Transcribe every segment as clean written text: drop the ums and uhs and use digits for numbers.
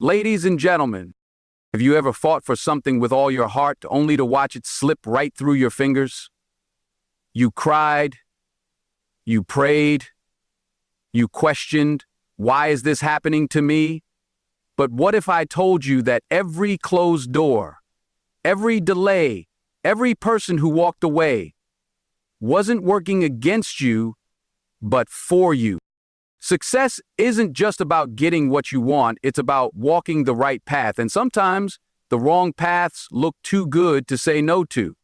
Ladies and gentlemen, have you ever fought for something with all your heart only to watch it slip right through your fingers? You cried, you prayed, you questioned, why is this happening to me? But what if I told you that every closed door, every delay, every person who walked away wasn't working against you, but for you? Success isn't just about getting what you want, it's about walking the right path, and sometimes the wrong paths look too good to say no to.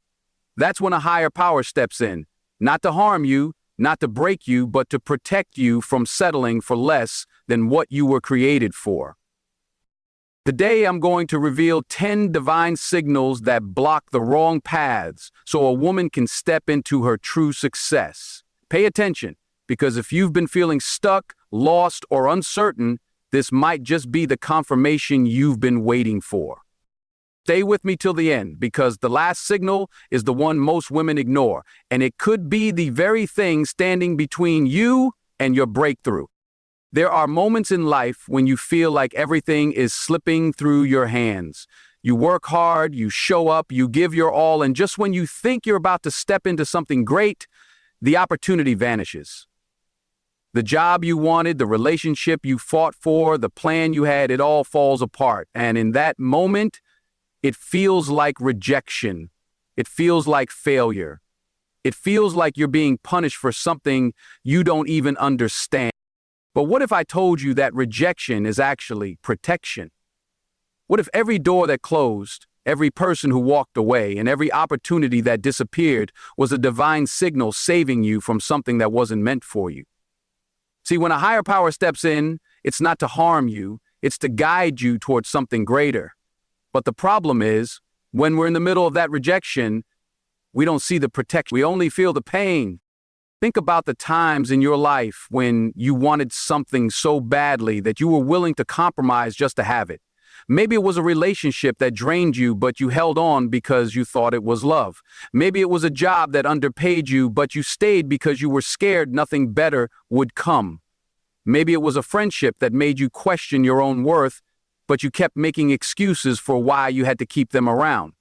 That's when a higher power steps in, not to harm you, not to break you, but to protect you from settling for less than what you were created for. Today I'm going to reveal 10 divine signals that block the wrong paths so a woman can step into her true success. Pay attention, because if you've been feeling stuck, lost, or uncertain, this might just be the confirmation you've been waiting for. Stay with me till the end, because the last signal is the one most women ignore, and it could be the very thing standing between you and your breakthrough. There are moments in life when you feel like everything is slipping through your hands. You work hard, you show up, you give your all, and just when you think you're about to step into something great, the opportunity vanishes. The job you wanted, the relationship you fought for, the plan you had, it all falls apart. And in that moment, it feels like rejection. It feels like failure. It feels like you're being punished for something you don't even understand. But what if I told you that rejection is actually protection? What if every door that closed, every person who walked away, and every opportunity that disappeared was a divine signal saving you from something that wasn't meant for you? See, when a higher power steps in, it's not to harm you, it's to guide you towards something greater. But the problem is, when we're in the middle of that rejection, we don't see the protection, we only feel the pain. Think about the times in your life when you wanted something so badly that you were willing to compromise just to have it. Maybe it was a relationship that drained you, but you held on because you thought it was love. Maybe it was a job that underpaid you, but you stayed because you were scared nothing better would come. Maybe it was a friendship that made you question your own worth, but you kept making excuses for why you had to keep them around.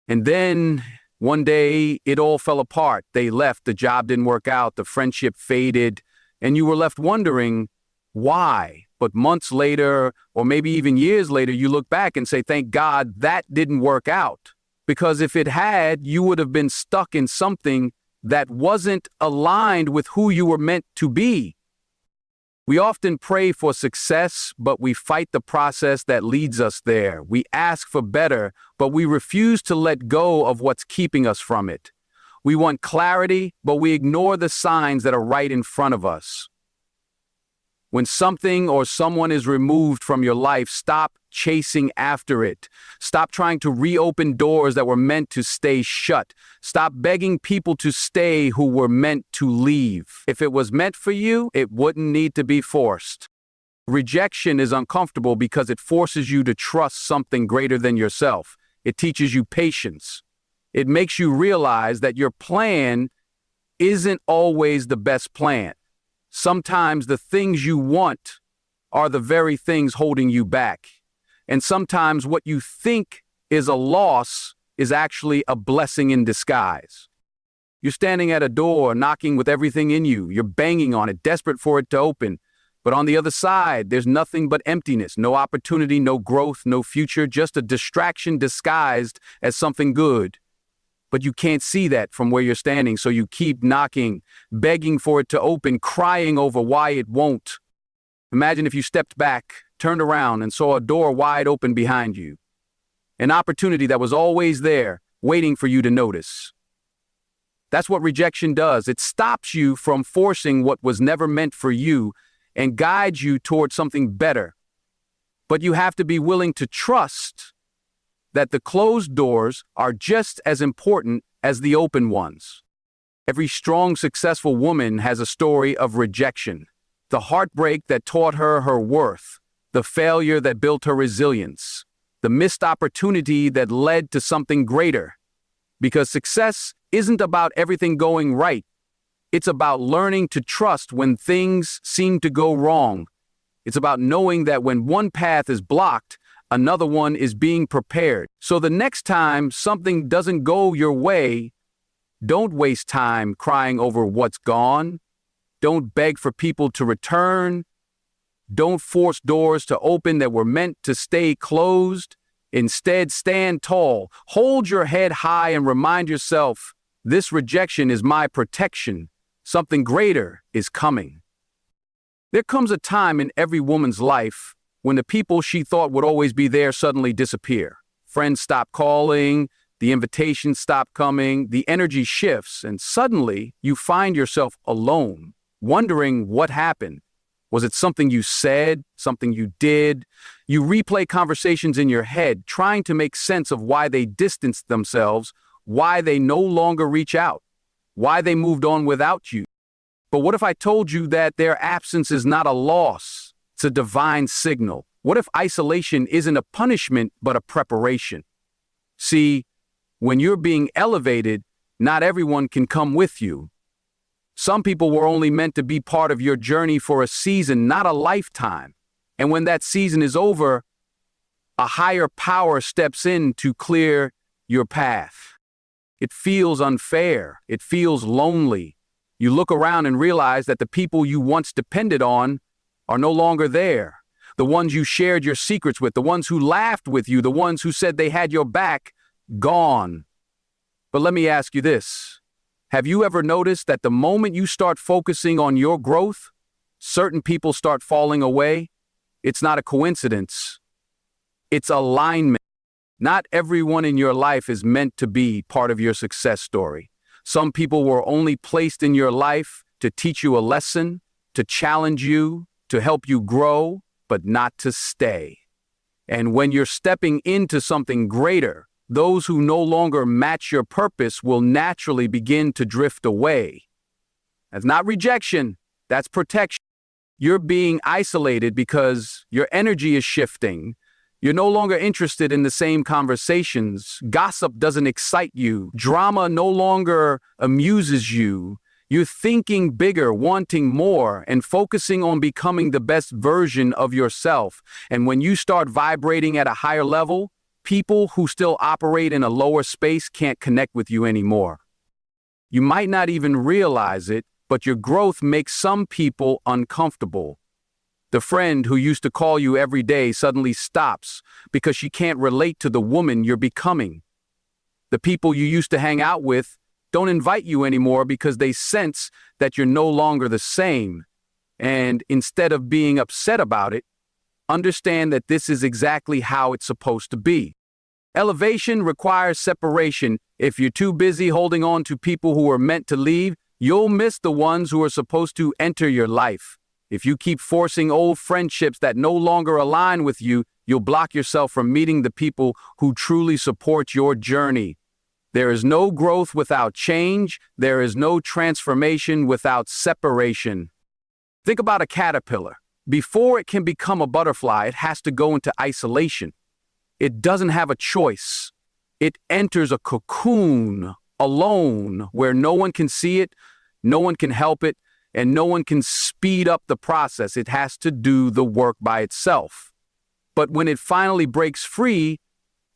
And then one day it all fell apart. They left, the job didn't work out, the friendship faded, and you were left wondering why. But months later, or maybe even years later, you look back and say, thank God that didn't work out. Because if it had, you would have been stuck in something that wasn't aligned with who you were meant to be. We often pray for success, but we fight the process that leads us there. We ask for better, but we refuse to let go of what's keeping us from it. We want clarity, but we ignore the signs that are right in front of us. When something or someone is removed from your life, stop chasing after it. Stop trying to reopen doors that were meant to stay shut. Stop begging people to stay who were meant to leave. If it was meant for you, it wouldn't need to be forced. Rejection is uncomfortable because it forces you to trust something greater than yourself. It teaches you patience. It makes you realize that your plan isn't always the best plan. Sometimes the things you want are the very things holding you back. And sometimes what you think is a loss is actually a blessing in disguise. You're standing at a door, knocking with everything in you. You're banging on it, desperate for it to open. But on the other side, there's nothing but emptiness, no opportunity, no growth, no future, just a distraction disguised as something good. But you can't see that from where you're standing, so you keep knocking, begging for it to open, crying over why it won't. Imagine if you stepped back, turned around, and saw a door wide open behind you. An opportunity that was always there, waiting for you to notice. That's what rejection does. It stops you from forcing what was never meant for you and guides you towards something better. But you have to be willing to trust that the closed doors are just as important as the open ones. Every strong, successful woman has a story of rejection. The heartbreak that taught her her worth, the failure that built her resilience, the missed opportunity that led to something greater. Because success isn't about everything going right. It's about learning to trust when things seem to go wrong. It's about knowing that when one path is blocked, another one is being prepared. So the next time something doesn't go your way, don't waste time crying over what's gone. Don't beg for people to return. Don't force doors to open that were meant to stay closed. Instead, stand tall, hold your head high, and remind yourself, this rejection is my protection. Something greater is coming. There comes a time in every woman's life when the people she thought would always be there suddenly disappear. Friends stop calling, the invitations stop coming, the energy shifts, and suddenly you find yourself alone, wondering what happened. Was it something you said, something you did? You replay conversations in your head, trying to make sense of why they distanced themselves, why they no longer reach out, why they moved on without you. But what if I told you that their absence is not a loss? It's a divine signal. What if isolation isn't a punishment, but a preparation? See, when you're being elevated, not everyone can come with you. Some people were only meant to be part of your journey for a season, not a lifetime. And when that season is over, a higher power steps in to clear your path. It feels unfair. It feels lonely. You look around and realize that the people you once depended on are no longer there. The ones you shared your secrets with, the ones who laughed with you, the ones who said they had your back, gone. But let me ask you this. Have you ever noticed that the moment you start focusing on your growth, certain people start falling away? It's not a coincidence. It's alignment. Not everyone in your life is meant to be part of your success story. Some people were only placed in your life to teach you a lesson, to challenge you, to help you grow, but not to stay. And when you're stepping into something greater, those who no longer match your purpose will naturally begin to drift away. That's not rejection, that's protection. You're being isolated because your energy is shifting. You're no longer interested in the same conversations. Gossip doesn't excite you. Drama no longer amuses you. You're thinking bigger, wanting more, and focusing on becoming the best version of yourself. And when you start vibrating at a higher level, people who still operate in a lower space can't connect with you anymore. You might not even realize it, but your growth makes some people uncomfortable. The friend who used to call you every day suddenly stops because she can't relate to the woman you're becoming. The people you used to hang out with don't invite you anymore because they sense that you're no longer the same. And instead of being upset about it, understand that this is exactly how it's supposed to be. Elevation requires separation. If you're too busy holding on to people who are meant to leave, you'll miss the ones who are supposed to enter your life. If you keep forcing old friendships that no longer align with you, you'll block yourself from meeting the people who truly support your journey. There is no growth without change. There is no transformation without separation. Think about a caterpillar. Before it can become a butterfly, it has to go into isolation. It doesn't have a choice. It enters a cocoon alone where no one can see it, no one can help it, and no one can speed up the process. It has to do the work by itself. But when it finally breaks free,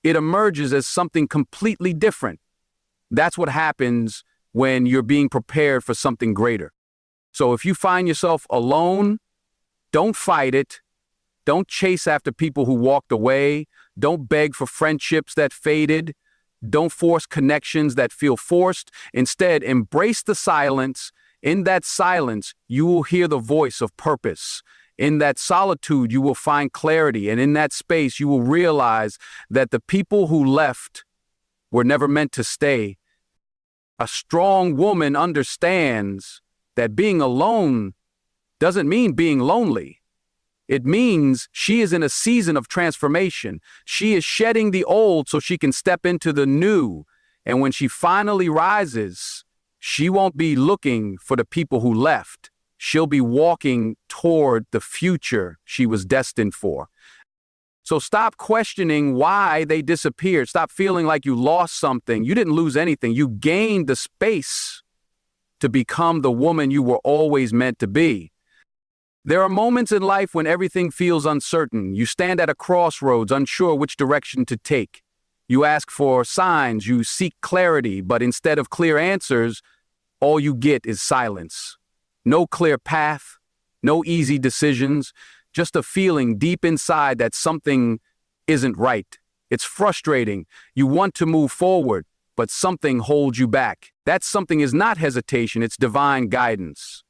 it emerges as something completely different. That's what happens when you're being prepared for something greater. So if you find yourself alone, don't fight it. Don't chase after people who walked away. Don't beg for friendships that faded. Don't force connections that feel forced. Instead, embrace the silence. In that silence, you will hear the voice of purpose. In that solitude, you will find clarity. And in that space, you will realize that the people who left were never meant to stay. A strong woman understands that being alone doesn't mean being lonely. It means she is in a season of transformation. She is shedding the old so she can step into the new. And when she finally rises, she won't be looking for the people who left. She'll be walking toward the future she was destined for. So stop questioning why they disappeared. Stop feeling like you lost something. You didn't lose anything. You gained the space to become the woman you were always meant to be. There are moments in life when everything feels uncertain. You stand at a crossroads, unsure which direction to take. You ask for signs, you seek clarity, but instead of clear answers, all you get is silence. No clear path, no easy decisions, just a feeling deep inside that something isn't right. It's frustrating. You want to move forward, but something holds you back. That something is not hesitation, it's divine guidance.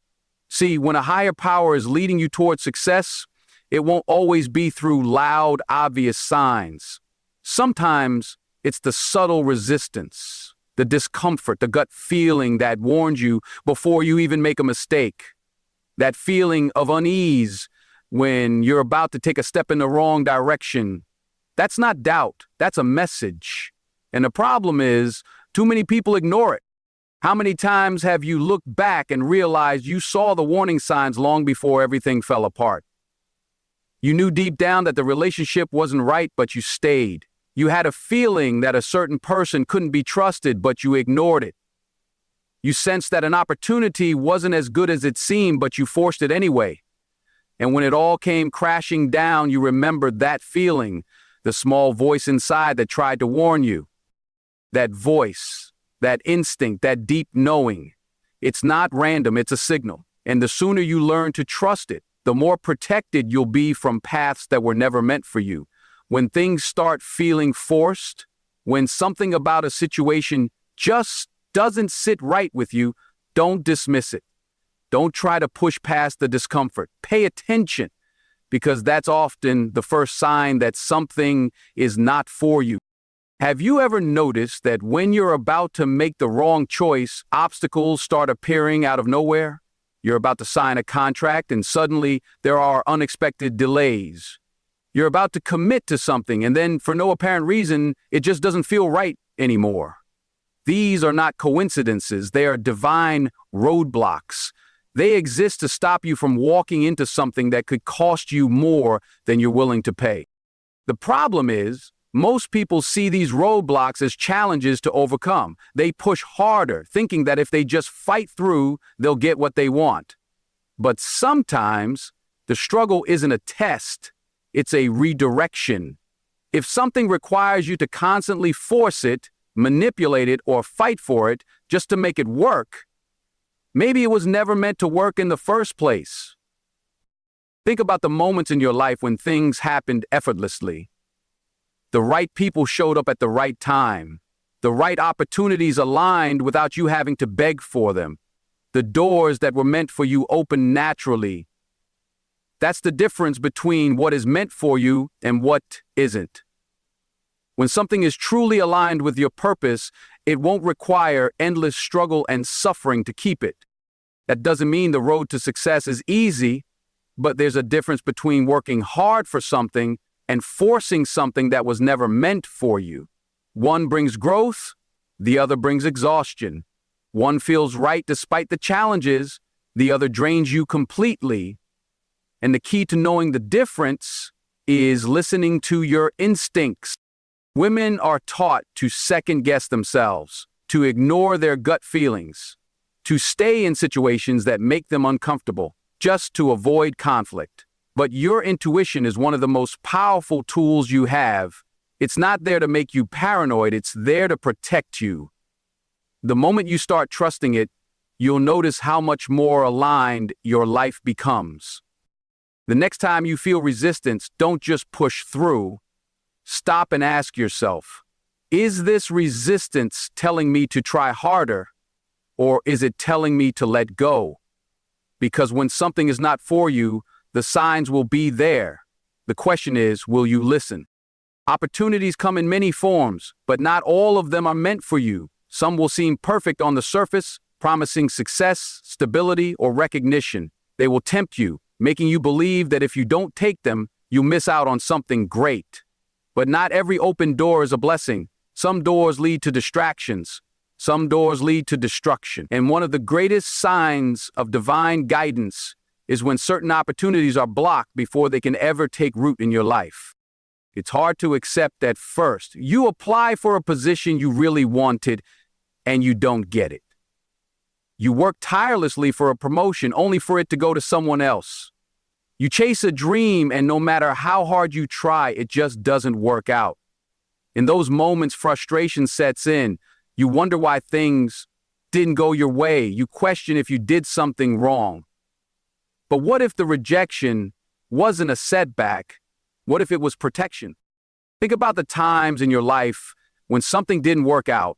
See, when a higher power is leading you towards success, it won't always be through loud, obvious signs. Sometimes it's the subtle resistance, the discomfort, the gut feeling that warns you before you even make a mistake. That feeling of unease when you're about to take a step in the wrong direction. That's not doubt, that's a message. And the problem is, too many people ignore it. How many times have you looked back and realized you saw the warning signs long before everything fell apart? You knew deep down that the relationship wasn't right, but you stayed. You had a feeling that a certain person couldn't be trusted, but you ignored it. You sensed that an opportunity wasn't as good as it seemed, but you forced it anyway. And when it all came crashing down, you remembered that feeling, the small voice inside that tried to warn you. That voice, that instinct, that deep knowing. It's not random, it's a signal. And the sooner you learn to trust it, the more protected you'll be from paths that were never meant for you. When things start feeling forced, when something about a situation just doesn't sit right with you, don't dismiss it. Don't try to push past the discomfort. Pay attention, because that's often the first sign that something is not for you. Have you ever noticed that when you're about to make the wrong choice, obstacles start appearing out of nowhere? You're about to sign a contract and suddenly there are unexpected delays. You're about to commit to something and then for no apparent reason, it just doesn't feel right anymore. These are not coincidences, they are divine roadblocks. They exist to stop you from walking into something that could cost you more than you're willing to pay. The problem is, most people see these roadblocks as challenges to overcome. They push harder, thinking that if they just fight through, they'll get what they want. But sometimes, the struggle isn't a test, it's a redirection. If something requires you to constantly force it, manipulate it, or fight for it just to make it work, maybe it was never meant to work in the first place. Think about the moments in your life when things happened effortlessly. The right people showed up at the right time. The right opportunities aligned without you having to beg for them. The doors that were meant for you opened naturally. That's the difference between what is meant for you and what isn't. When something is truly aligned with your purpose, it won't require endless struggle and suffering to keep it. That doesn't mean the road to success is easy, but there's a difference between working hard for something and forcing something that was never meant for you. One brings growth, the other brings exhaustion. One feels right despite the challenges, the other drains you completely. And the key to knowing the difference is listening to your instincts. Women are taught to second-guess themselves, to ignore their gut feelings, to stay in situations that make them uncomfortable, just to avoid conflict. But your intuition is one of the most powerful tools you have. It's not there to make you paranoid, it's there to protect you. The moment you start trusting it, you'll notice how much more aligned your life becomes. The next time you feel resistance, don't just push through. Stop and ask yourself, is this resistance telling me to try harder, or is it telling me to let go? Because when something is not for you, the signs will be there. The question is, will you listen? Opportunities come in many forms, but not all of them are meant for you. Some will seem perfect on the surface, promising success, stability, or recognition. They will tempt you, making you believe that if you don't take them, you miss out on something great. But not every open door is a blessing. Some doors lead to distractions. Some doors lead to destruction. And one of the greatest signs of divine guidance is when certain opportunities are blocked before they can ever take root in your life. It's hard to accept at first. You apply for a position you really wanted, and you don't get it. You work tirelessly for a promotion only for it to go to someone else. You chase a dream, and no matter how hard you try, it just doesn't work out. In those moments, frustration sets in. You wonder why things didn't go your way. You question if you did something wrong. But what if the rejection wasn't a setback? What if it was protection? Think about the times in your life when something didn't work out,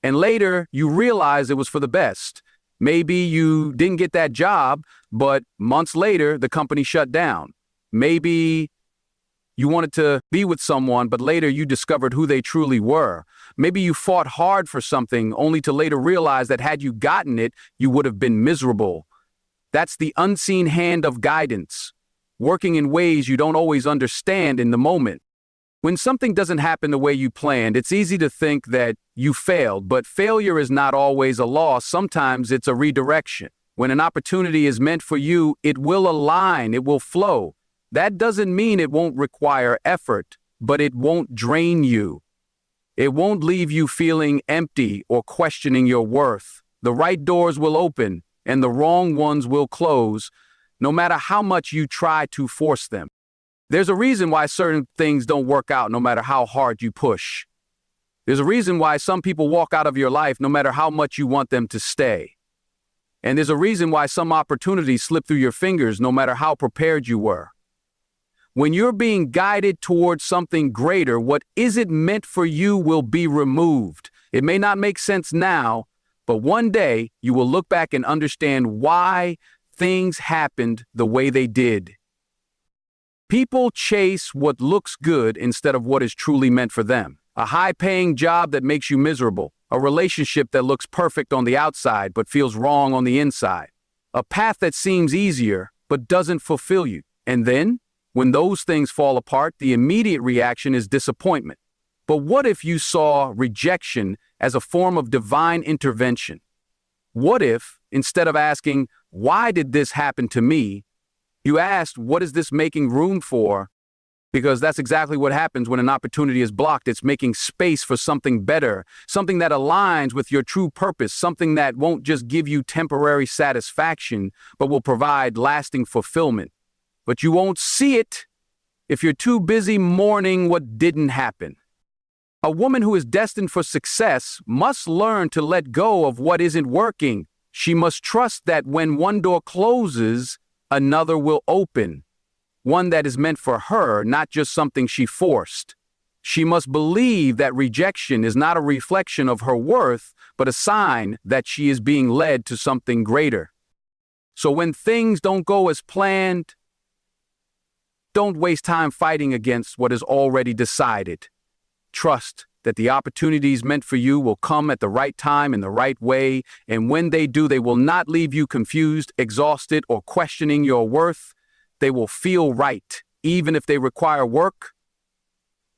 and later you realize it was for the best. Maybe you didn't get that job, but months later, the company shut down. Maybe you wanted to be with someone, but later you discovered who they truly were. Maybe you fought hard for something only to later realize that had you gotten it, you would have been miserable. That's the unseen hand of guidance, working in ways you don't always understand in the moment. When something doesn't happen the way you planned, it's easy to think that you failed, but failure is not always a loss. Sometimes it's a redirection. When an opportunity is meant for you, it will align, it will flow. That doesn't mean it won't require effort, but it won't drain you. It won't leave you feeling empty or questioning your worth. The right doors will open, and the wrong ones will close, no matter how much you try to force them. There's a reason why certain things don't work out no matter how hard you push. There's a reason why some people walk out of your life no matter how much you want them to stay. And there's a reason why some opportunities slip through your fingers no matter how prepared you were. When you're being guided towards something greater, what isn't meant for you will be removed. It may not make sense now, but one day you will look back and understand why things happened the way they did. People chase what looks good instead of what is truly meant for them. A high-paying job that makes you miserable. A relationship that looks perfect on the outside but feels wrong on the inside. A path that seems easier but doesn't fulfill you. And then, when those things fall apart, the immediate reaction is disappointment. But what if you saw rejection as a form of divine intervention? What if, instead of asking, "Why did this happen to me?" you asked, "What is this making room for?" Because that's exactly what happens when an opportunity is blocked. It's making space for something better, something that aligns with your true purpose, something that won't just give you temporary satisfaction, but will provide lasting fulfillment. But you won't see it if you're too busy mourning what didn't happen. A woman who is destined for success must learn to let go of what isn't working. She must trust that when one door closes, another will open, one that is meant for her, not just something she forced. She must believe that rejection is not a reflection of her worth, but a sign that she is being led to something greater. So when things don't go as planned, don't waste time fighting against what is already decided. Trust that the opportunities meant for you will come at the right time in the right way, and when they do, they will not leave you confused, exhausted, or questioning your worth. They will feel right, even if they require work.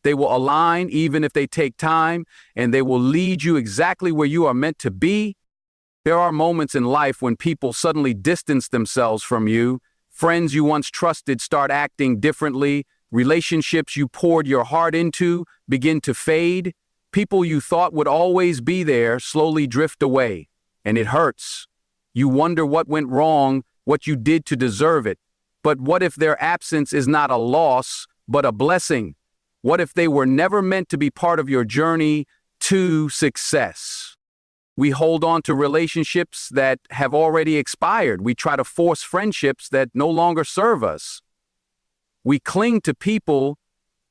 They will align, even if they take time, and they will lead you exactly where you are meant to be. There are moments in life when people suddenly distance themselves from you. Friends you once trusted start acting differently. Relationships you poured your heart into begin to fade. People you thought would always be there slowly drift away, and it hurts. You wonder what went wrong, what you did to deserve it. But what if their absence is not a loss, but a blessing? What if they were never meant to be part of your journey to success? We hold on to relationships that have already expired. We try to force friendships that no longer serve us. We cling to people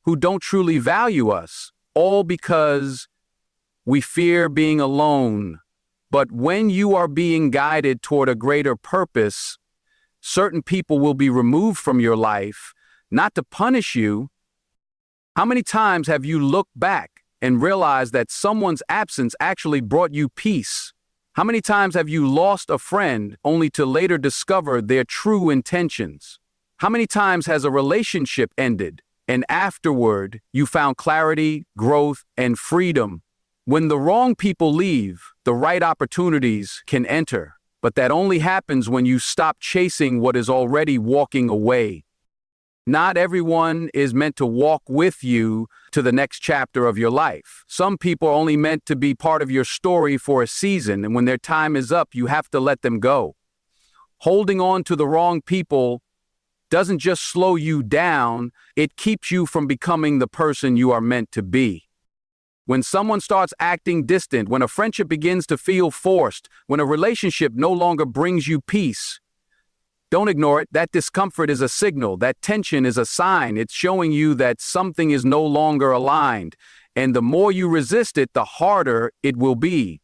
who don't truly value us, all because we fear being alone. But when you are being guided toward a greater purpose, certain people will be removed from your life, not to punish you. How many times have you looked back and realized that someone's absence actually brought you peace? How many times have you lost a friend only to later discover their true intentions? How many times has a relationship ended and afterward you found clarity, growth, and freedom? When the wrong people leave, the right opportunities can enter, but that only happens when you stop chasing what is already walking away. Not everyone is meant to walk with you to the next chapter of your life. Some people are only meant to be part of your story for a season, and when their time is up, you have to let them go. Holding on to the wrong people doesn't just slow you down, it keeps you from becoming the person you are meant to be. When someone starts acting distant, when a friendship begins to feel forced, when a relationship no longer brings you peace, don't ignore it. That discomfort is a signal. That tension is a sign. It's showing you that something is no longer aligned. And the more you resist it, the harder it will be.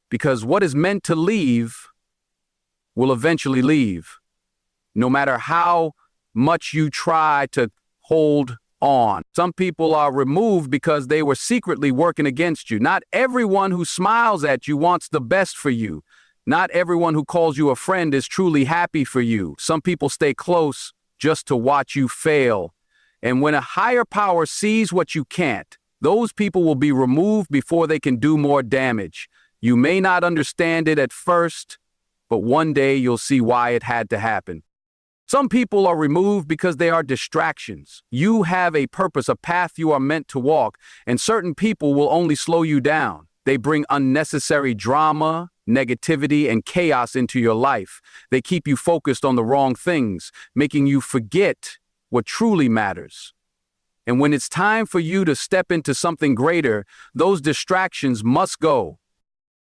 Because what is meant to leave will eventually leave, no matter how much you try to hold on. Some people are removed because they were secretly working against you. Not everyone who smiles at you wants the best for you. Not everyone who calls you a friend is truly happy for you. Some people stay close just to watch you fail. And when a higher power sees what you can't, those people will be removed before they can do more damage. You may not understand it at first, but one day you'll see why it had to happen. Some people are removed because they are distractions. You have a purpose, a path you are meant to walk, and certain people will only slow you down. They bring unnecessary drama, negativity, and chaos into your life. They keep you focused on the wrong things, making you forget what truly matters. And when it's time for you to step into something greater, those distractions must go.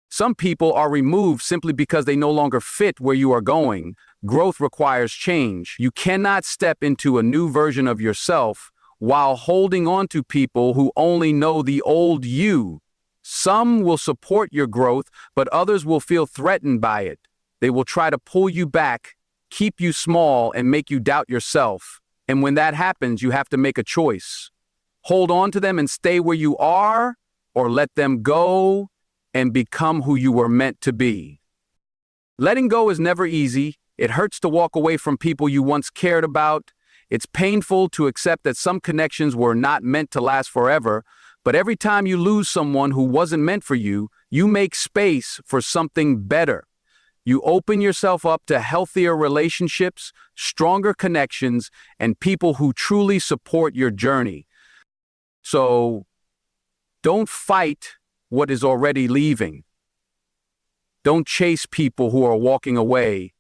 Some people are removed simply because they no longer fit where you are going. Growth requires change. You cannot step into a new version of yourself while holding on to people who only know the old you. Some will support your growth, but others will feel threatened by it. They will try to pull you back, keep you small, and make you doubt yourself. And when that happens, you have to make a choice. Hold on to them and stay where you are, or let them go and become who you were meant to be. Letting go is never easy. It hurts to walk away from people you once cared about. It's painful to accept that some connections were not meant to last forever. But every time you lose someone who wasn't meant for you, you make space for something better. You open yourself up to healthier relationships, stronger connections, and people who truly support your journey. So, don't fight what is already leaving. Don't chase people who are walking away.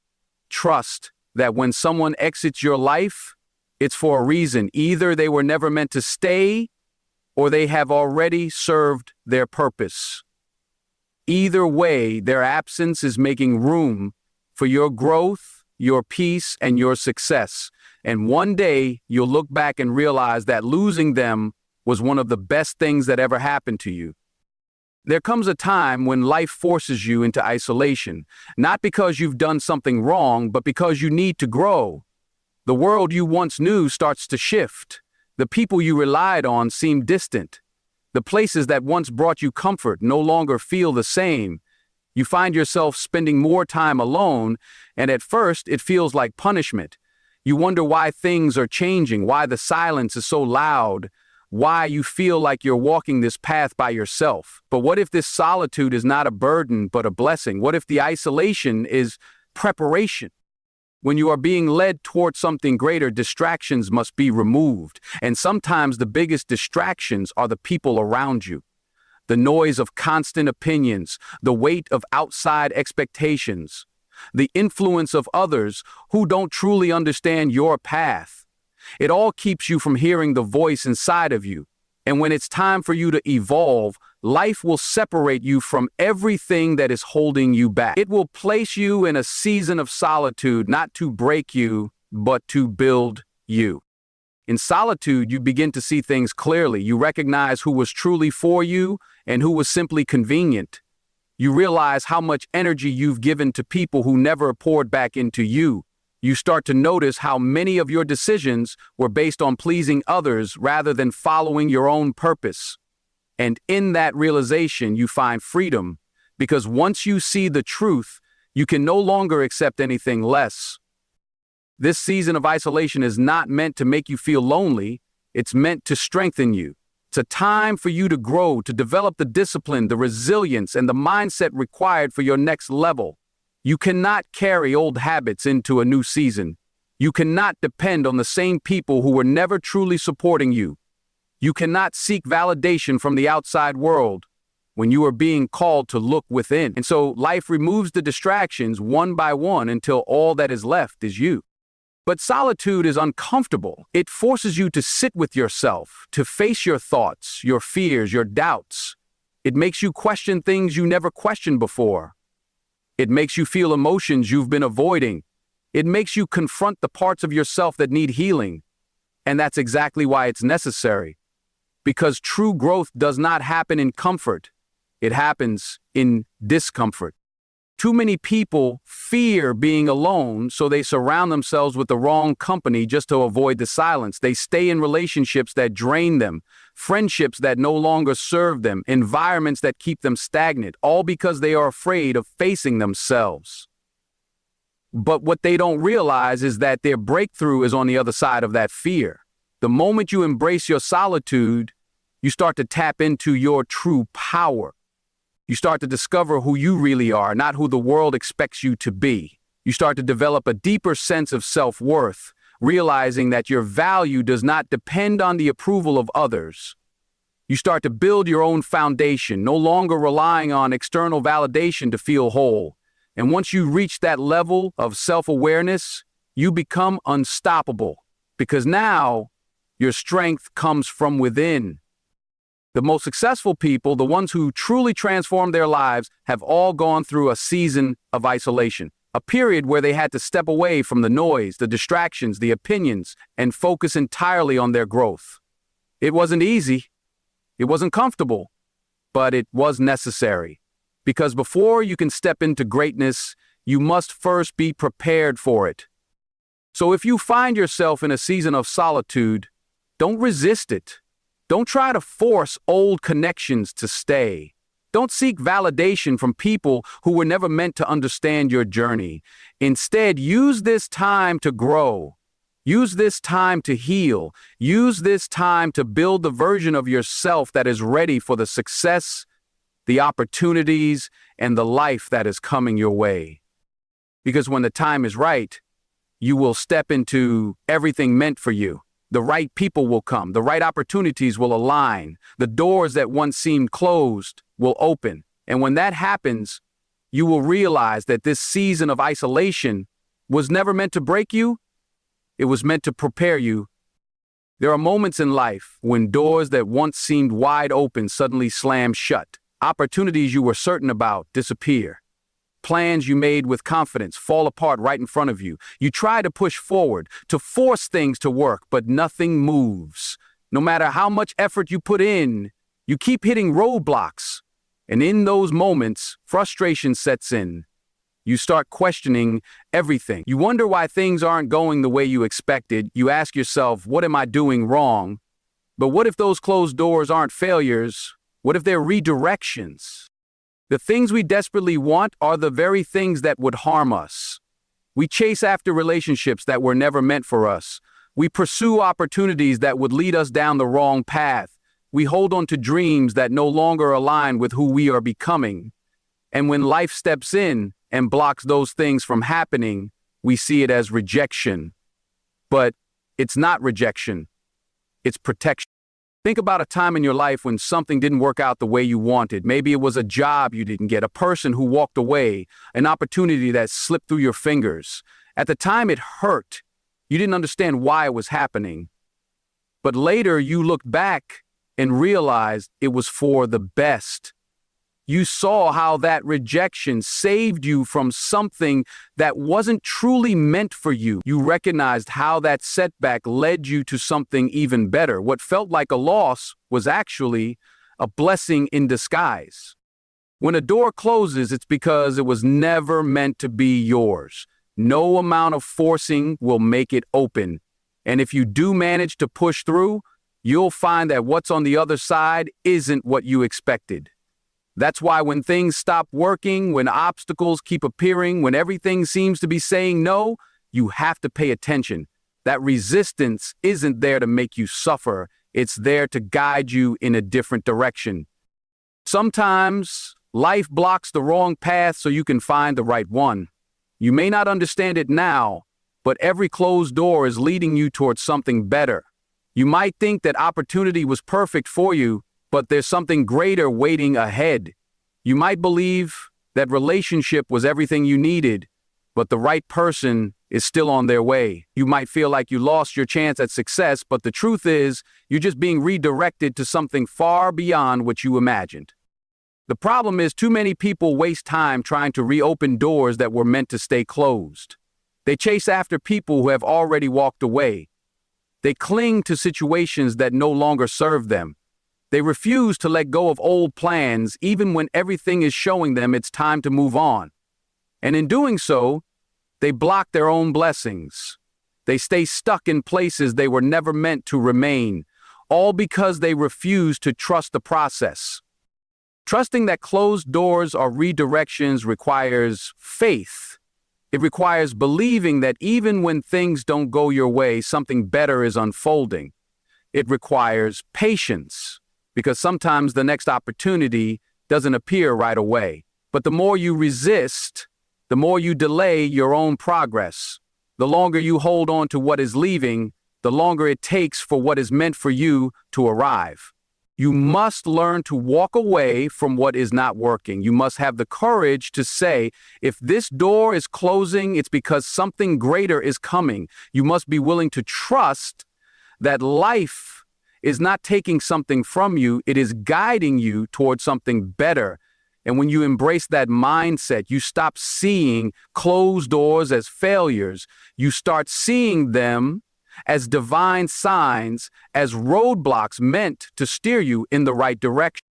Trust that when someone exits your life, it's for a reason. Either they were never meant to stay, or they have already served their purpose. Either way, their absence is making room for your growth, your peace, and your success. And one day, you'll look back and realize that losing them was one of the best things that ever happened to you. There comes a time when life forces you into isolation, not because you've done something wrong, but because you need to grow. The world you once knew starts to shift. The people you relied on seem distant. The places that once brought you comfort no longer feel the same. You find yourself spending more time alone, and at first it feels like punishment. You wonder why things are changing, why the silence is so loud, why you feel like you're walking this path by yourself. But what if this solitude is not a burden, but a blessing? What if the isolation is preparation? When you are being led toward something greater, distractions must be removed. And sometimes the biggest distractions are the people around you. The noise of constant opinions, the weight of outside expectations, the influence of others who don't truly understand your path. It all keeps you from hearing the voice inside of you. And when it's time for you to evolve, life will separate you from everything that is holding you back. It will place you in a season of solitude, not to break you, but to build you. In solitude, you begin to see things clearly. You recognize who was truly for you and who was simply convenient. You realize how much energy you've given to people who never poured back into you. You start to notice how many of your decisions were based on pleasing others rather than following your own purpose. And in that realization, you find freedom, because once you see the truth, you can no longer accept anything less. This season of isolation is not meant to make you feel lonely. It's meant to strengthen you. It's a time for you to grow, to develop the discipline, the resilience, and the mindset required for your next level. You cannot carry old habits into a new season. You cannot depend on the same people who were never truly supporting you. You cannot seek validation from the outside world when you are being called to look within. And so life removes the distractions one by one until all that is left is you. But solitude is uncomfortable. It forces you to sit with yourself, to face your thoughts, your fears, your doubts. It makes you question things you never questioned before. It makes you feel emotions you've been avoiding. It makes you confront the parts of yourself that need healing. And that's exactly why it's necessary. Because true growth does not happen in comfort. It happens in discomfort. Too many people fear being alone, so they surround themselves with the wrong company just to avoid the silence. They stay in relationships that drain them, friendships that no longer serve them, environments that keep them stagnant, all because they are afraid of facing themselves. But what they don't realize is that their breakthrough is on the other side of that fear. The moment you embrace your solitude, you start to tap into your true power. You start to discover who you really are, not who the world expects you to be. You start to develop a deeper sense of self-worth, realizing that your value does not depend on the approval of others. You start to build your own foundation, no longer relying on external validation to feel whole. And once you reach that level of self-awareness, you become unstoppable, because now your strength comes from within. The most successful people, the ones who truly transform their lives, have all gone through a season of isolation, a period where they had to step away from the noise, the distractions, the opinions, and focus entirely on their growth. It wasn't easy. It wasn't comfortable, but it was necessary. Because before you can step into greatness, you must first be prepared for it. So if you find yourself in a season of solitude, don't resist it. Don't try to force old connections to stay. Don't seek validation from people who were never meant to understand your journey. Instead, use this time to grow. Use this time to heal. Use this time to build the version of yourself that is ready for the success, the opportunities, and the life that is coming your way. Because when the time is right, you will step into everything meant for you. The right people will come. The right opportunities will align. The doors that once seemed closed will open. And when that happens, you will realize that this season of isolation was never meant to break you. It was meant to prepare you. There are moments in life when doors that once seemed wide open suddenly slam shut. Opportunities you were certain about disappear. Plans you made with confidence fall apart right in front of you. You try to push forward, to force things to work, but nothing moves. No matter how much effort you put in, you keep hitting roadblocks. And in those moments, frustration sets in. You start questioning everything. You wonder why things aren't going the way you expected. You ask yourself, what am I doing wrong? But what if those closed doors aren't failures? What if they're redirections? The things we desperately want are the very things that would harm us. We chase after relationships that were never meant for us. We pursue opportunities that would lead us down the wrong path. We hold on to dreams that no longer align with who we are becoming. And when life steps in and blocks those things from happening, we see it as rejection. But it's not rejection. It's protection. Think about a time in your life when something didn't work out the way you wanted. Maybe it was a job you didn't get, a person who walked away, an opportunity that slipped through your fingers. At the time, it hurt. You didn't understand why it was happening. But later, you looked back and realized it was for the best. You saw how that rejection saved you from something that wasn't truly meant for you. You recognized how that setback led you to something even better. What felt like a loss was actually a blessing in disguise. When a door closes, it's because it was never meant to be yours. No amount of forcing will make it open. And if you do manage to push through, you'll find that what's on the other side isn't what you expected. That's why when things stop working, when obstacles keep appearing, when everything seems to be saying no, you have to pay attention. That resistance isn't there to make you suffer. It's there to guide you in a different direction. Sometimes life blocks the wrong path so you can find the right one. You may not understand it now, but every closed door is leading you towards something better. You might think that opportunity was perfect for you, but there's something greater waiting ahead. You might believe that relationship was everything you needed, but the right person is still on their way. You might feel like you lost your chance at success, but the truth is, you're just being redirected to something far beyond what you imagined. The problem is too many people waste time trying to reopen doors that were meant to stay closed. They chase after people who have already walked away. They cling to situations that no longer serve them. They refuse to let go of old plans even when everything is showing them it's time to move on. And in doing so, they block their own blessings. They stay stuck in places they were never meant to remain, all because they refuse to trust the process. Trusting that closed doors or redirections requires faith. It requires believing that even when things don't go your way, something better is unfolding. It requires patience, because sometimes the next opportunity doesn't appear right away. But the more you resist, the more you delay your own progress. The longer you hold on to what is leaving, the longer it takes for what is meant for you to arrive. You must learn to walk away from what is not working. You must have the courage to say, if this door is closing, it's because something greater is coming. You must be willing to trust that life is not taking something from you, it is guiding you towards something better. And when you embrace that mindset, you stop seeing closed doors as failures. You start seeing them as divine signs, as roadblocks meant to steer you in the right direction.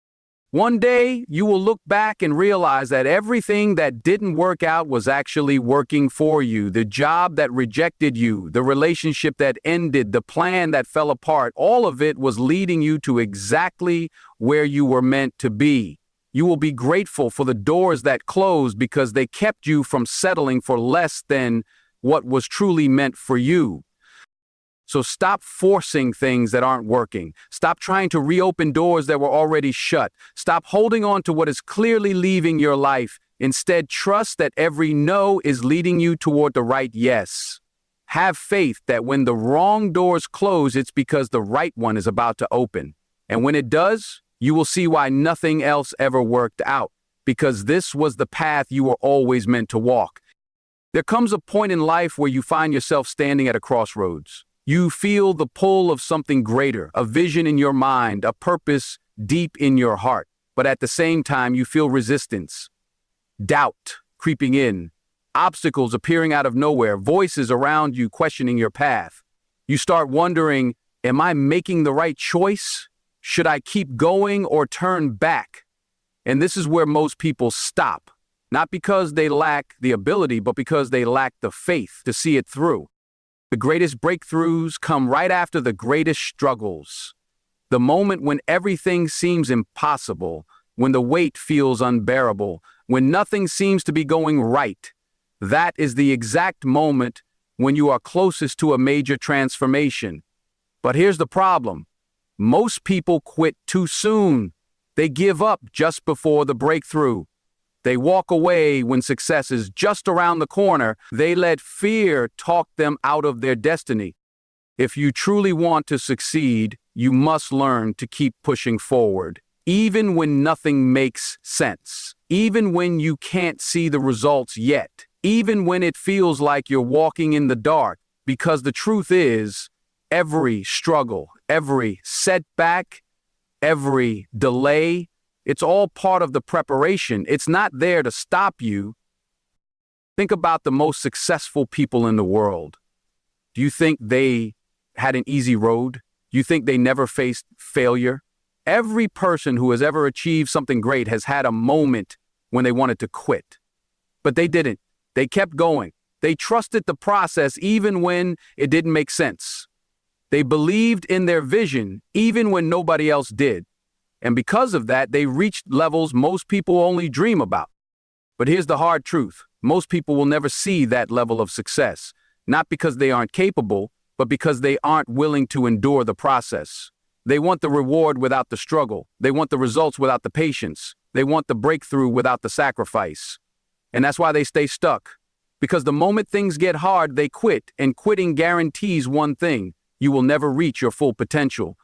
One day, you will look back and realize that everything that didn't work out was actually working for you. The job that rejected you, the relationship that ended, the plan that fell apart, all of it was leading you to exactly where you were meant to be. You will be grateful for the doors that closed because they kept you from settling for less than what was truly meant for you. So stop forcing things that aren't working. Stop trying to reopen doors that were already shut. Stop holding on to what is clearly leaving your life. Instead, trust that every no is leading you toward the right yes. Have faith that when the wrong doors close, it's because the right one is about to open. And when it does, you will see why nothing else ever worked out, because this was the path you were always meant to walk. There comes a point in life where you find yourself standing at a crossroads. You feel the pull of something greater, a vision in your mind, a purpose deep in your heart. But at the same time, you feel resistance, doubt creeping in, obstacles appearing out of nowhere, voices around you questioning your path. You start wondering, am I making the right choice? Should I keep going or turn back? And this is where most people stop, not because they lack the ability, but because they lack the faith to see it through. The greatest breakthroughs come right after the greatest struggles. The moment when everything seems impossible, when the weight feels unbearable, when nothing seems to be going right, that is the exact moment when you are closest to a major transformation. But here's the problem. Most people quit too soon. They give up just before the breakthrough. They walk away when success is just around the corner. They let fear talk them out of their destiny. If you truly want to succeed, you must learn to keep pushing forward, even when nothing makes sense, even when you can't see the results yet, even when it feels like you're walking in the dark, because the truth is, every struggle, every setback, every delay, it's all part of the preparation. It's not there to stop you. Think about the most successful people in the world. Do you think they had an easy road? Do you think they never faced failure? Every person who has ever achieved something great has had a moment when they wanted to quit. But they didn't. They kept going. They trusted the process even when it didn't make sense. They believed in their vision even when nobody else did. And because of that, they reached levels most people only dream about. But here's the hard truth. Most people will never see that level of success, not because they aren't capable, but because they aren't willing to endure the process. They want the reward without the struggle. They want the results without the patience. They want the breakthrough without the sacrifice. And that's why they stay stuck. Because the moment things get hard, they quit, and quitting guarantees one thing: you will never reach your full potential.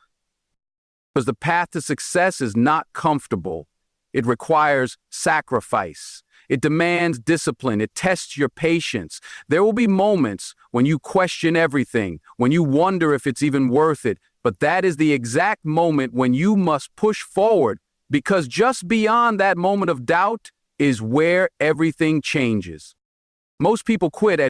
Because the path to success is not comfortable. It requires sacrifice. It demands discipline. It tests your patience. There will be moments when you question everything, when you wonder if it's even worth it, but that is the exact moment when you must push forward, because just beyond that moment of doubt is where everything changes. Most people quit at